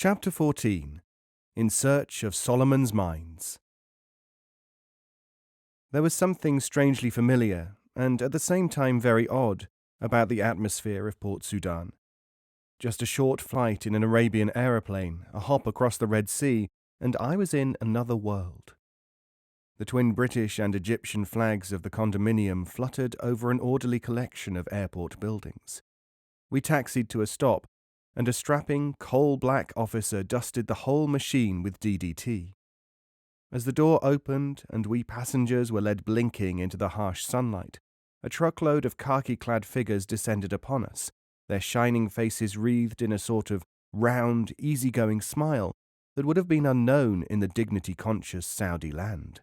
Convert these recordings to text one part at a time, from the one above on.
Chapter 14. In Search of Solomon's Mines. There was something strangely familiar, and at the same time very odd, about the atmosphere of Port Sudan. Just a short flight in an Arabian aeroplane, a hop across the Red Sea, and I was in another world. The twin British and Egyptian flags of the condominium fluttered over an orderly collection of airport buildings. We taxied to a stop, and a strapping, coal-black officer dusted the whole machine with DDT. As the door opened and we passengers were led blinking into the harsh sunlight, a truckload of khaki-clad figures descended upon us, their shining faces wreathed in a sort of round, easygoing smile that would have been unknown in the dignity-conscious Saudi land.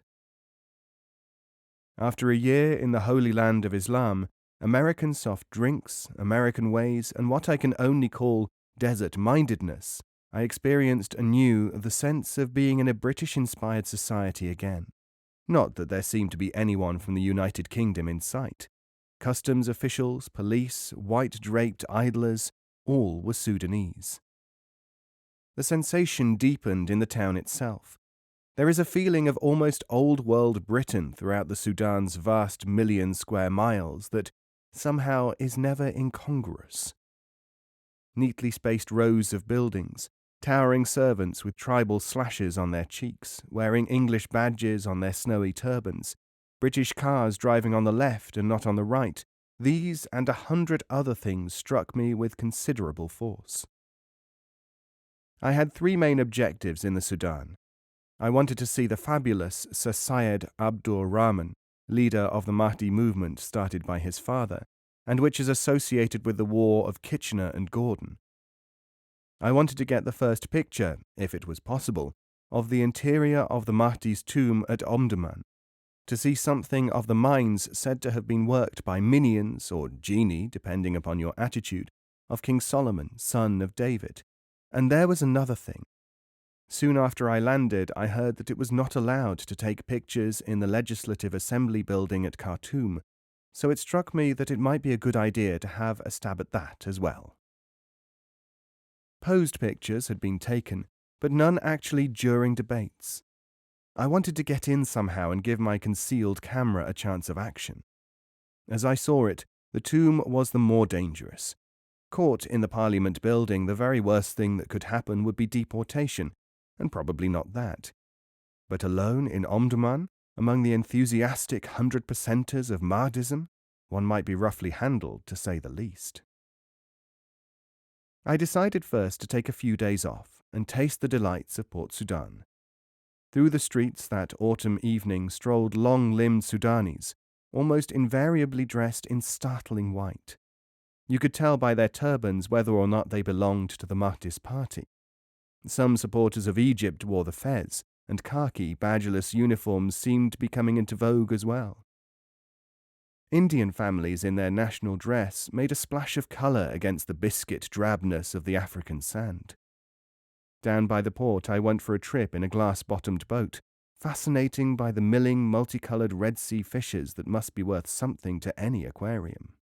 After a year in the holy land of Islam, American soft drinks, American ways, and what I can only call desert-mindedness, I experienced anew the sense of being in a British-inspired society again. Not that there seemed to be anyone from the United Kingdom in sight. Customs officials, police, white-draped idlers, all were Sudanese. The sensation deepened in the town itself. There is a feeling of almost old-world Britain throughout the Sudan's vast million square miles that somehow is never incongruous. Neatly spaced rows of buildings, towering servants with tribal slashes on their cheeks, wearing English badges on their snowy turbans, British cars driving on the left and not on the right, these and 100 other things struck me with considerable force. I had 3 main objectives in the Sudan. I wanted to see the fabulous Sir Syed Abdur Rahman, leader of the Mahdi movement started by his father, and which is associated with the War of Kitchener and Gordon. I wanted to get the first picture, if it was possible, of the interior of the Mahdi's tomb at Omdurman, to see something of the mines said to have been worked by minions, or genii, depending upon your attitude, of King Solomon, son of David. And there was another thing. Soon after I landed, I heard that it was not allowed to take pictures in the Legislative Assembly building at Khartoum, so it struck me that it might be a good idea to have a stab at that as well. Posed pictures had been taken, but none actually during debates. I wanted to get in somehow and give my concealed camera a chance of action. As I saw it, the tomb was the more dangerous. Caught in the Parliament building, the very worst thing that could happen would be deportation, and probably not that. But alone in Omdurman, among the enthusiastic 100%ers of Mahdism, one might be roughly handled, to say the least. I decided first to take a few days off and taste the delights of Port Sudan. Through the streets that autumn evening strolled long-limbed Sudanese, almost invariably dressed in startling white. You could tell by their turbans whether or not they belonged to the Mahdist party. Some supporters of Egypt wore the fez, and khaki, badgeless uniforms seemed to be coming into vogue as well. Indian families in their national dress made a splash of colour against the biscuit drabness of the African sand. Down by the port I went for a trip in a glass-bottomed boat, fascinating by the milling, multicoloured Red Sea fishes that must be worth something to any aquarium.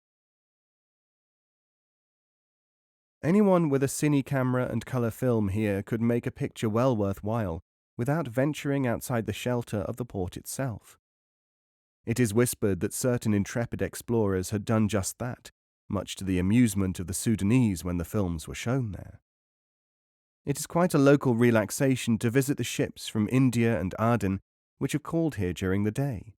Anyone with a cine camera and colour film here could make a picture well worthwhile without venturing outside the shelter of the port itself. It is whispered that certain intrepid explorers had done just that, much to the amusement of the Sudanese when the films were shown there. It is quite a local relaxation to visit the ships from India and Aden, which are called here during the day.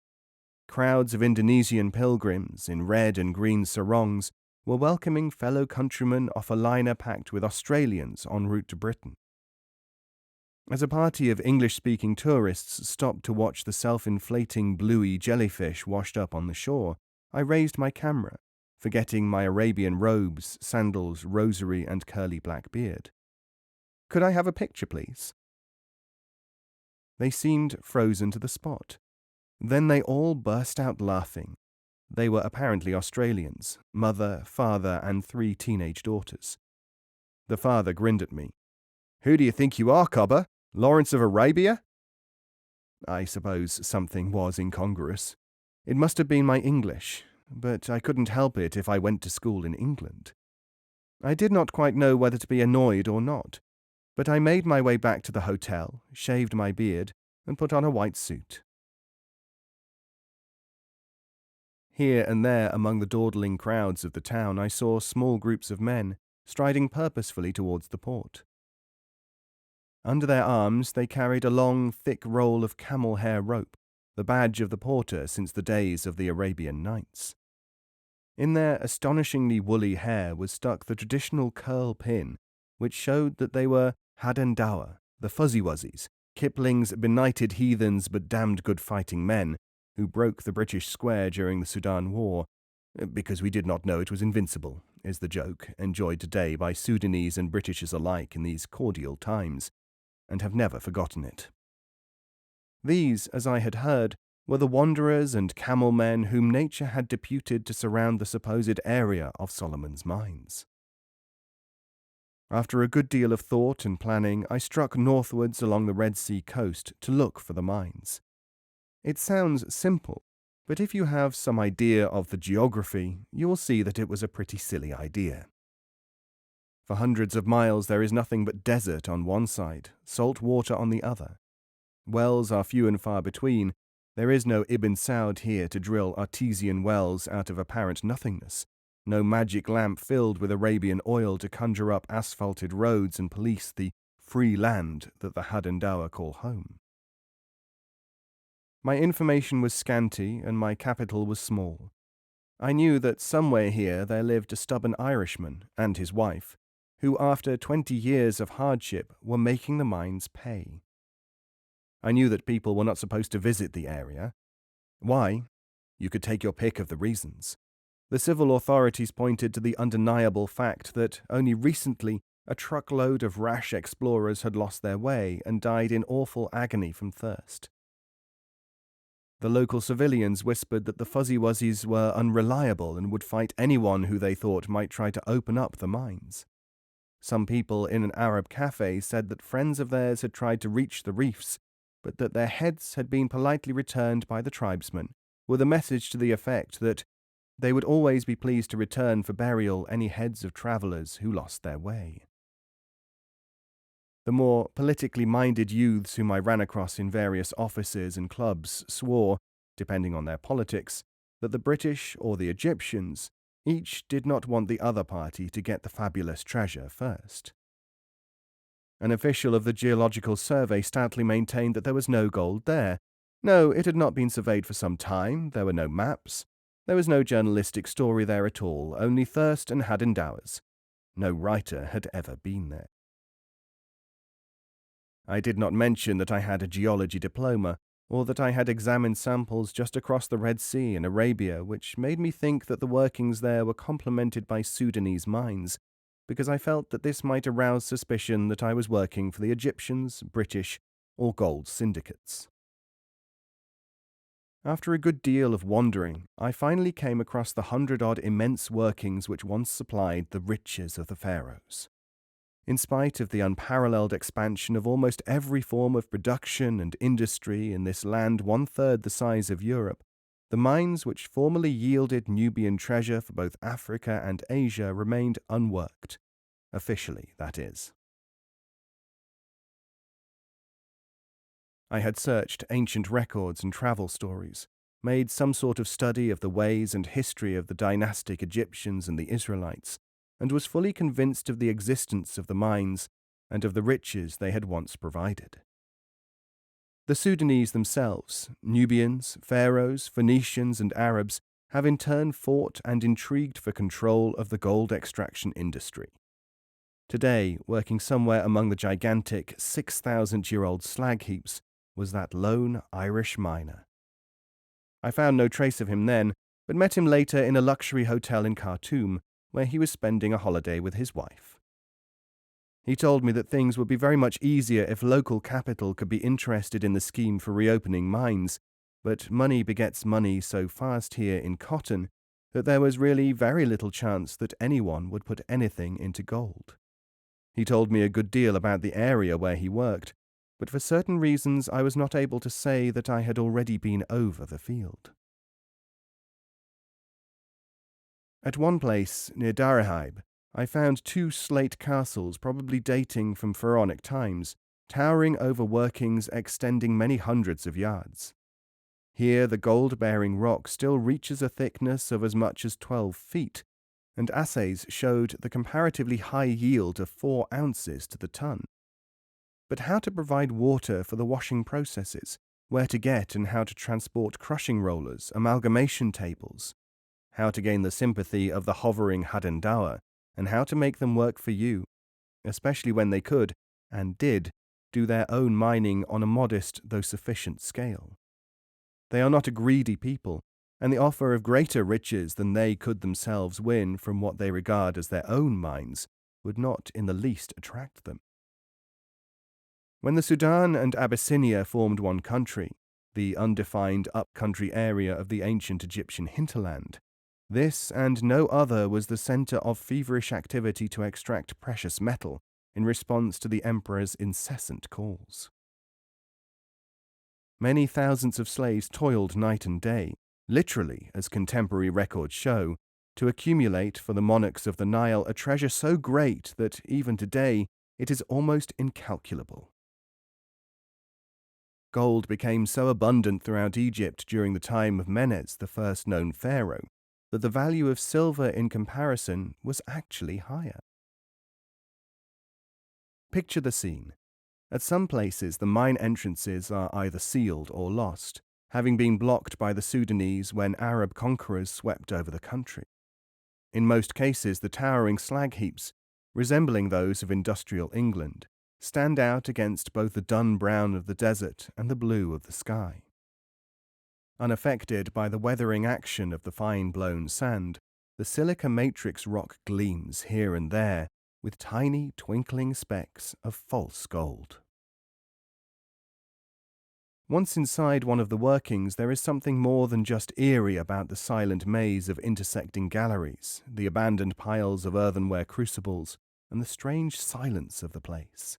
Crowds of Indonesian pilgrims in red and green sarongs were welcoming fellow countrymen off a liner packed with Australians en route to Britain. As a party of English-speaking tourists stopped to watch the self-inflating bluey jellyfish washed up on the shore, I raised my camera, forgetting my Arabian robes, sandals, rosary, and curly black beard. "Could I have a picture, please?" They seemed frozen to the spot. Then they all burst out laughing. They were apparently Australians, mother, father, and 3 teenage daughters. The father grinned at me. "Who do you think you are, cobber? Lawrence of Arabia?" I suppose something was incongruous. It must have been my English, but I couldn't help it if I went to school in England. I did not quite know whether to be annoyed or not. But I made my way back to the hotel, shaved my beard, and put on a white suit. Here and there among the dawdling crowds of the town I saw small groups of men, striding purposefully towards the port. Under their arms they carried a long, thick roll of camel hair rope, the badge of the porter since the days of the Arabian Nights. In their astonishingly woolly hair was stuck the traditional curl pin, which showed that they were Hadendawa, the Fuzzy Wuzzies, Kipling's benighted heathens but damned good fighting men, who broke the British square during the Sudan War, because we did not know it was invincible, is the joke enjoyed today by Sudanese and Britishers alike in these cordial times, and have never forgotten it. These, as I had heard, were the wanderers and camel men whom nature had deputed to surround the supposed area of Solomon's mines. After a good deal of thought and planning, I struck northwards along the Red Sea coast to look for the mines. It sounds simple, but if you have some idea of the geography, you will see that it was a pretty silly idea. For hundreds of miles there is nothing but desert on one side, salt water on the other. Wells are few and far between. There is no Ibn Saud here to drill artesian wells out of apparent nothingness, no magic lamp filled with Arabian oil to conjure up asphalted roads and police the free land that the Hadendawa call home. My information was scanty and my capital was small. I knew that somewhere here there lived a stubborn Irishman and his wife, who after 20 years of hardship were making the mines pay. I knew that people were not supposed to visit the area. Why? You could take your pick of the reasons. The civil authorities pointed to the undeniable fact that only recently a truckload of rash explorers had lost their way and died in awful agony from thirst. The local civilians whispered that the Fuzzy Wuzzies were unreliable and would fight anyone who they thought might try to open up the mines. Some people in an Arab cafe said that friends of theirs had tried to reach the reefs, but that their heads had been politely returned by the tribesmen, with a message to the effect that they would always be pleased to return for burial any heads of travellers who lost their way. The more politically minded youths whom I ran across in various offices and clubs swore, depending on their politics, that the British or the Egyptians each did not want the other party to get the fabulous treasure first. An official of the Geological Survey stoutly maintained that there was no gold there. No, it had not been surveyed for some time, there were no maps, there was no journalistic story there at all, only thirst and Hadendawas. No writer had ever been there. I did not mention that I had a geology diploma, or that I had examined samples just across the Red Sea in Arabia, which made me think that the workings there were complemented by Sudanese mines, because I felt that this might arouse suspicion that I was working for the Egyptians, British, or gold syndicates. After a good deal of wandering, I finally came across the 100-odd immense workings which once supplied the riches of the pharaohs. In spite of the unparalleled expansion of almost every form of production and industry in this land 1/3 the size of Europe, the mines which formerly yielded Nubian treasure for both Africa and Asia remained unworked. Officially, that is. I had searched ancient records and travel stories, made some sort of study of the ways and history of the dynastic Egyptians and the Israelites, and was fully convinced of the existence of the mines and of the riches they had once provided. The Sudanese themselves, Nubians, Pharaohs, Phoenicians, and Arabs, have in turn fought and intrigued for control of the gold extraction industry. Today, working somewhere among the gigantic 6,000-year-old slag heaps, was that lone Irish miner. I found no trace of him then, but met him later in a luxury hotel in Khartoum, where he was spending a holiday with his wife. He told me that things would be very much easier if local capital could be interested in the scheme for reopening mines, but money begets money so fast here in cotton that there was really very little chance that anyone would put anything into gold. He told me a good deal about the area where he worked, but for certain reasons I was not able to say that I had already been over the field. At one place, near Darahaib, I found 2 slate castles, probably dating from pharaonic times, towering over workings extending many hundreds of yards. Here the gold-bearing rock still reaches a thickness of as much as 12 feet, and assays showed the comparatively high yield of 4 ounces to the ton. But how to provide water for the washing processes, where to get and how to transport crushing rollers, amalgamation tables, how to gain the sympathy of the hovering Hadendower, and how to make them work for you, especially when they could, and did, do their own mining on a modest though sufficient scale. They are not a greedy people, and the offer of greater riches than they could themselves win from what they regard as their own mines would not in the least attract them. When the Sudan and Abyssinia formed one country, the undefined up-country area of the ancient Egyptian hinterland, this and no other was the center of feverish activity to extract precious metal in response to the emperor's incessant calls. Many thousands of slaves toiled night and day, literally, as contemporary records show, to accumulate for the monarchs of the Nile a treasure so great that, even today, it is almost incalculable. Gold became so abundant throughout Egypt during the time of Menes, the first known pharaoh, that the value of silver in comparison was actually higher. Picture the scene. At some places, the mine entrances are either sealed or lost, having been blocked by the Sudanese when Arab conquerors swept over the country. In most cases, the towering slag heaps, resembling those of industrial England, stand out against both the dun brown of the desert and the blue of the sky. Unaffected by the weathering action of the fine-blown sand, the silica matrix rock gleams here and there with tiny twinkling specks of false gold. Once inside one of the workings, there is something more than just eerie about the silent maze of intersecting galleries, the abandoned piles of earthenware crucibles, and the strange silence of the place.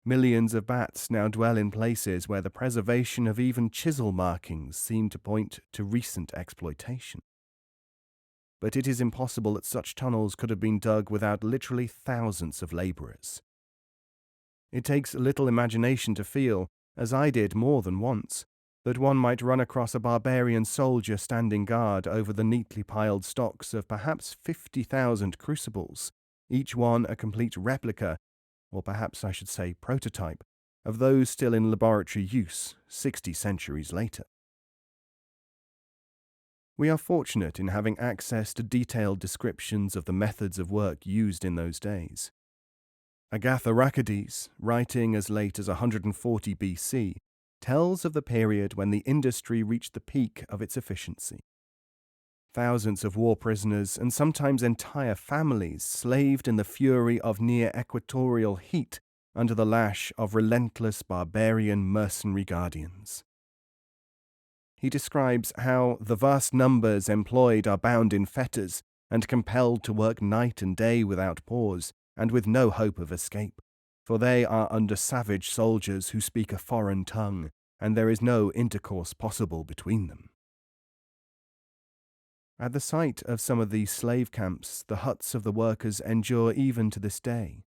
Millions of bats now dwell in places where the preservation of even chisel markings seem to point to recent exploitation. But it is impossible that such tunnels could have been dug without literally thousands of labourers. It takes little imagination to feel, as I did more than once, that one might run across a barbarian soldier standing guard over the neatly piled stocks of perhaps 50,000 crucibles, each one a complete replica, or perhaps I should say prototype, of those still in laboratory use 60 centuries later. We are fortunate in having access to detailed descriptions of the methods of work used in those days. Agatharchides, writing as late as 140 BC, tells of the period when the industry reached the peak of its efficiency. Thousands of war prisoners and sometimes entire families slaved in the fury of near-equatorial heat under the lash of relentless barbarian mercenary guardians. He describes how the vast numbers employed are bound in fetters and compelled to work night and day without pause and with no hope of escape, for they are under savage soldiers who speak a foreign tongue, and there is no intercourse possible between them. At the site of some of these slave camps, the huts of the workers endure even to this day.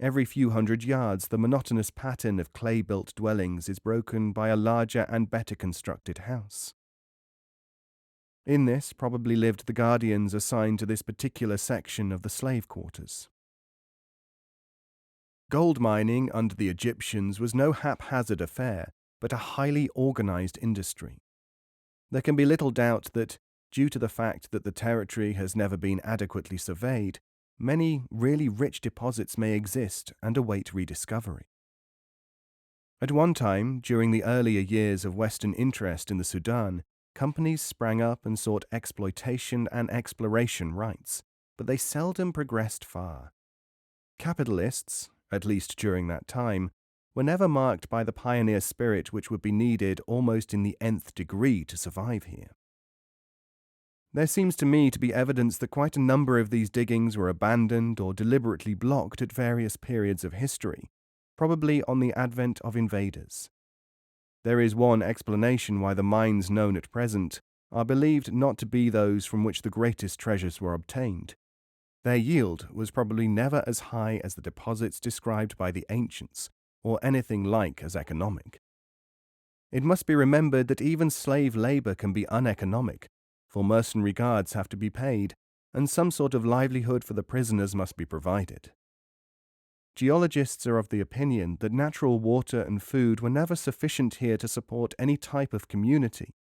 Every few hundred yards, the monotonous pattern of clay-built dwellings is broken by a larger and better constructed house. In this probably lived the guardians assigned to this particular section of the slave quarters. Gold mining under the Egyptians was no haphazard affair, but a highly organized industry. There can be little doubt that, due to the fact that the territory has never been adequately surveyed, many really rich deposits may exist and await rediscovery. At one time, during the earlier years of Western interest in the Sudan, companies sprang up and sought exploitation and exploration rights, but they seldom progressed far. Capitalists, at least during that time, were never marked by the pioneer spirit which would be needed almost in the nth degree to survive here. There seems to me to be evidence that quite a number of these diggings were abandoned or deliberately blocked at various periods of history, probably on the advent of invaders. There is one explanation why the mines known at present are believed not to be those from which the greatest treasures were obtained. Their yield was probably never as high as the deposits described by the ancients, or anything like as economic. It must be remembered that even slave labor can be uneconomic, for mercenary guards have to be paid, and some sort of livelihood for the prisoners must be provided. Geologists are of the opinion that natural water and food were never sufficient here to support any type of community,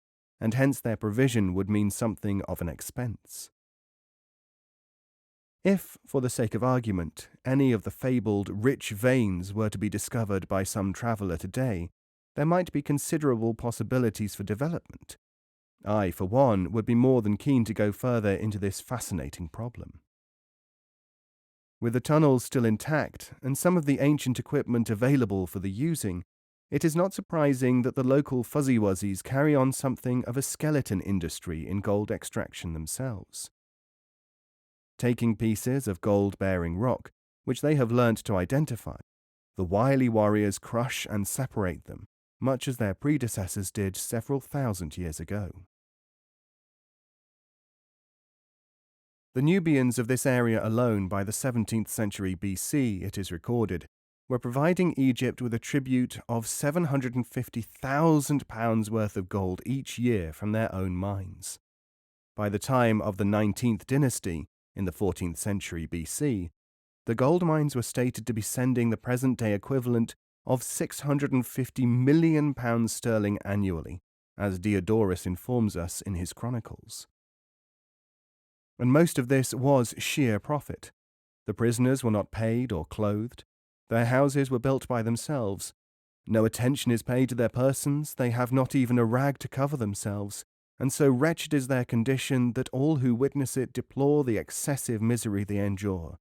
and hence their provision would mean something of an expense. If, for the sake of argument, any of the fabled rich veins were to be discovered by some traveller today, there might be considerable possibilities for development. I, for one, would be more than keen to go further into this fascinating problem. With the tunnels still intact and some of the ancient equipment available for the using, it is not surprising that the local fuzzy wuzzies carry on something of a skeleton industry in gold extraction themselves. Taking pieces of gold-bearing rock, which they have learnt to identify, the wily warriors crush and separate them, much as their predecessors did several thousand years ago. The Nubians of this area alone by the 17th century BC, it is recorded, were providing Egypt with a tribute of £750,000 worth of gold each year from their own mines. By the time of the 19th dynasty, in the 14th century BC, the gold mines were stated to be sending the present-day equivalent of £650 million sterling annually, as Diodorus informs us in his chronicles. And most of this was sheer profit. The prisoners were not paid or clothed. Their houses were built by themselves. No attention is paid to their persons. They have not even a rag to cover themselves. And so wretched is their condition that all who witness it deplore the excessive misery they endure.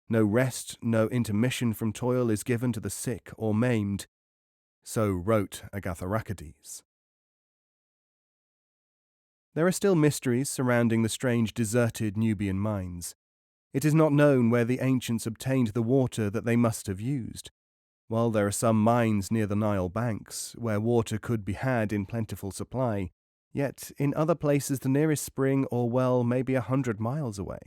No rest, no intermission from toil is given to the sick or maimed. So wrote Agatharchides. There are still mysteries surrounding the strange deserted Nubian mines. It is not known where the ancients obtained the water that they must have used. While there are some mines near the Nile banks, where water could be had in plentiful supply, yet in other places the nearest spring or well may be 100 miles away.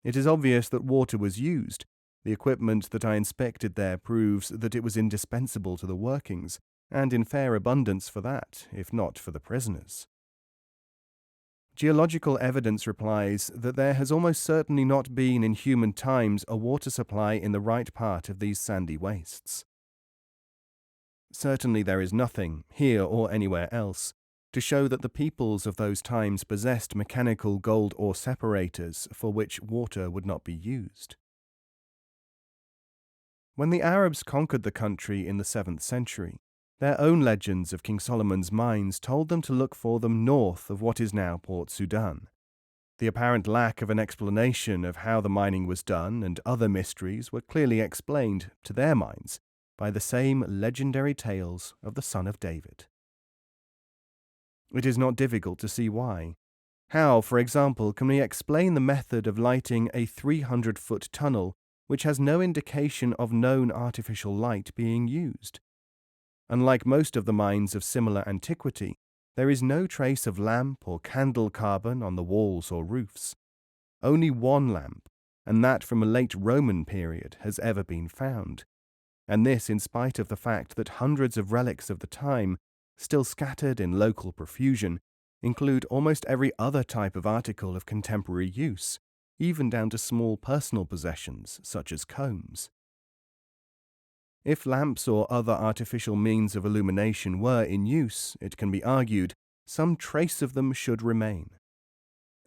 It is obvious that water was used. The equipment that I inspected there proves that it was indispensable to the workings, and in fair abundance for that, if not for the prisoners. Geological evidence replies that there has almost certainly not been in human times a water supply in the right part of these sandy wastes. Certainly there is nothing, here or anywhere else, to show that the peoples of those times possessed mechanical gold ore separators for which water would not be used. When the Arabs conquered the country in the 7th century, their own legends of King Solomon's mines told them to look for them north of what is now Port Sudan. The apparent lack of an explanation of how the mining was done and other mysteries were clearly explained, to their minds, by the same legendary tales of the son of David. It is not difficult to see why. How, for example, can we explain the method of lighting a 300-foot tunnel which has no indication of known artificial light being used? Unlike most of the mines of similar antiquity, there is no trace of lamp or candle carbon on the walls or roofs. Only one lamp, and that from a late Roman period, has ever been found, and this in spite of the fact that hundreds of relics of the time, still scattered in local profusion, include almost every other type of article of contemporary use, even down to small personal possessions such as combs. If lamps or other artificial means of illumination were in use, it can be argued, some trace of them should remain.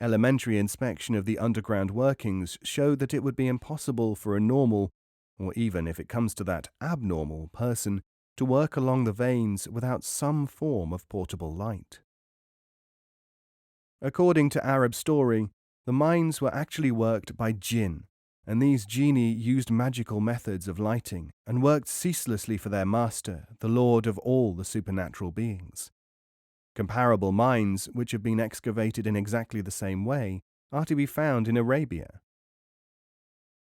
Elementary inspection of the underground workings showed that it would be impossible for a normal, or even if it comes to that, abnormal person to work along the veins without some form of portable light. According to Arab story, the mines were actually worked by jinn, and these genii used magical methods of lighting and worked ceaselessly for their master, the lord of all the supernatural beings. Comparable mines, which have been excavated in exactly the same way, are to be found in Arabia.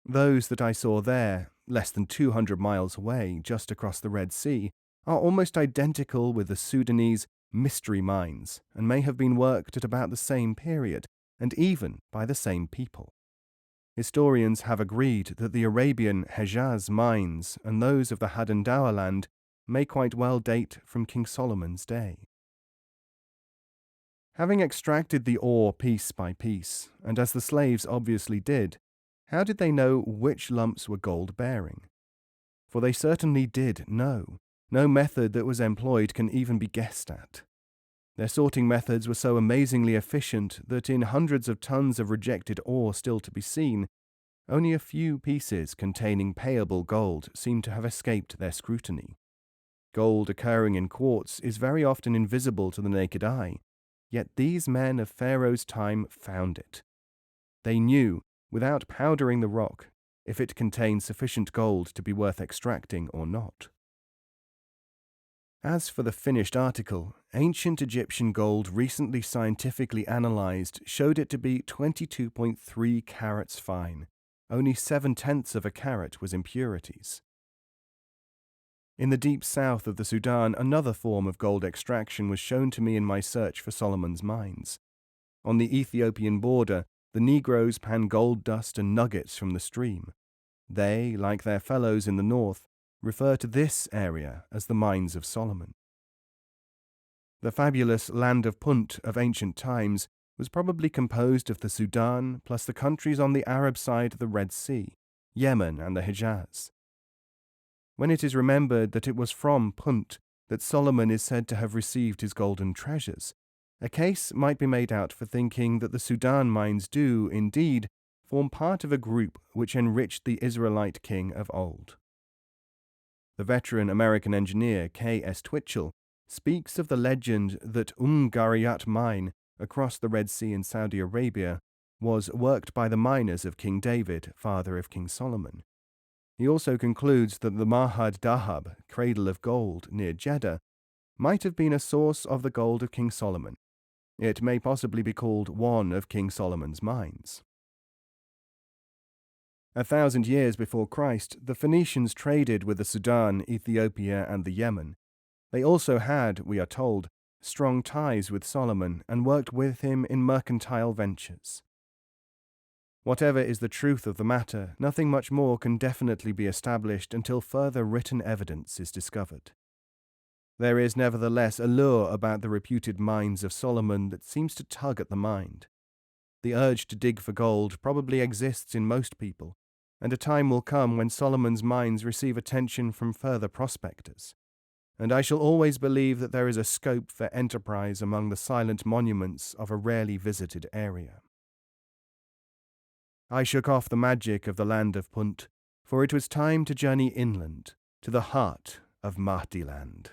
Those that I saw there, less than 200 miles away, just across the Red Sea, are almost identical with the Sudanese mystery mines and may have been worked at about the same period, and even by the same people. Historians have agreed that the Arabian Hejaz mines and those of the Hadendowa land may quite well date from King Solomon's day. Having extracted the ore piece by piece, and as the slaves obviously did, how did they know which lumps were gold-bearing? For they certainly did know. No method that was employed can even be guessed at. Their sorting methods were so amazingly efficient that in hundreds of tons of rejected ore still to be seen, only a few pieces containing payable gold seem to have escaped their scrutiny. Gold occurring in quartz is very often invisible to the naked eye, yet these men of Pharaoh's time found it. They knew, without powdering the rock, if it contained sufficient gold to be worth extracting or not. As for the finished article, ancient Egyptian gold recently scientifically analyzed showed it to be 22.3 carats fine. Only 7/10 of a carat was impurities. In the deep south of the Sudan, another form of gold extraction was shown to me in my search for Solomon's mines. On the Ethiopian border, the Negroes pan gold dust and nuggets from the stream. They, like their fellows in the north, refer to this area as the Mines of Solomon. The fabulous land of Punt of ancient times was probably composed of the Sudan plus the countries on the Arab side of the Red Sea, Yemen and the Hejaz. When it is remembered that it was from Punt that Solomon is said to have received his golden treasures, a case might be made out for thinking that the Sudan mines do, indeed, form part of a group which enriched the Israelite king of old. The veteran American engineer K.S. Twitchell speaks of the legend that Gariyat mine across the Red Sea in Saudi Arabia was worked by the miners of King David, father of King Solomon. He also concludes that the Mahad Dahab, cradle of gold near Jeddah, might have been a source of the gold of King Solomon. It may possibly be called one of King Solomon's mines. 1,000 years before Christ, the Phoenicians traded with the Sudan, Ethiopia, and the Yemen. They also had, we are told, strong ties with Solomon and worked with him in mercantile ventures. Whatever is the truth of the matter, nothing much more can definitely be established until further written evidence is discovered. There is nevertheless a lure about the reputed mines of Solomon that seems to tug at the mind. The urge to dig for gold probably exists in most people, and a time will come when Solomon's mines receive attention from further prospectors. And I shall always believe that there is a scope for enterprise among the silent monuments of a rarely visited area. I shook off the magic of the land of Punt, for it was time to journey inland, to the heart of Mahdiland.